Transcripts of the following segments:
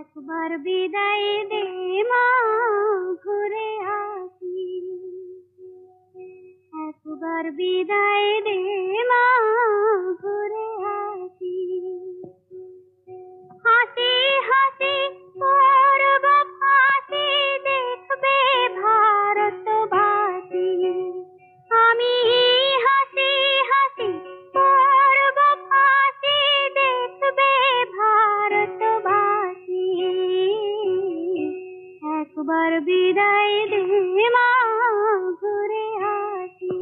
একবার বিদায় দে মা, ঘুরে আসি। একবার বিদায় দে মা, ঘুরে আসি। হাসি হাসি করব ফাঁসি, দেখবে ভারতবাসী। আমি হাসি হাসি করব ফাঁসি, দেখবে ভারতবাসী। একবার বিদায় দে মা, ঘুরে আসি।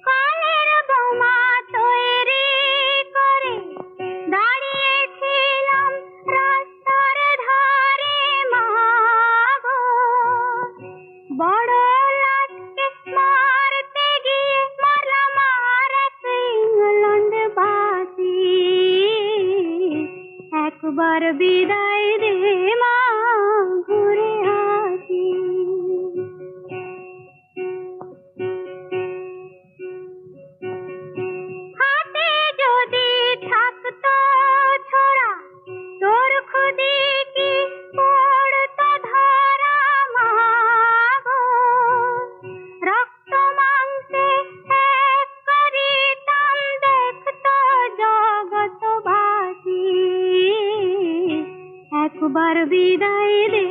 কালের বোমা তৈরি করে দাঁড়িয়েছিলাম রাস্তার ধারে মা গো। বড় লাটকে মারতে গিয়ে মারলাম আর এক ইংল্যান্ডবাসী। একবার বিদায় দে মা, ঘুরে আসি। হাতে যদি থাকতো ছোরা, তোর খুদি কি পড়তো ধরা মা গো। রক্ত মাংসে এক করিতাম, দেখতো জগৎবাসী। একবার বিদায় দে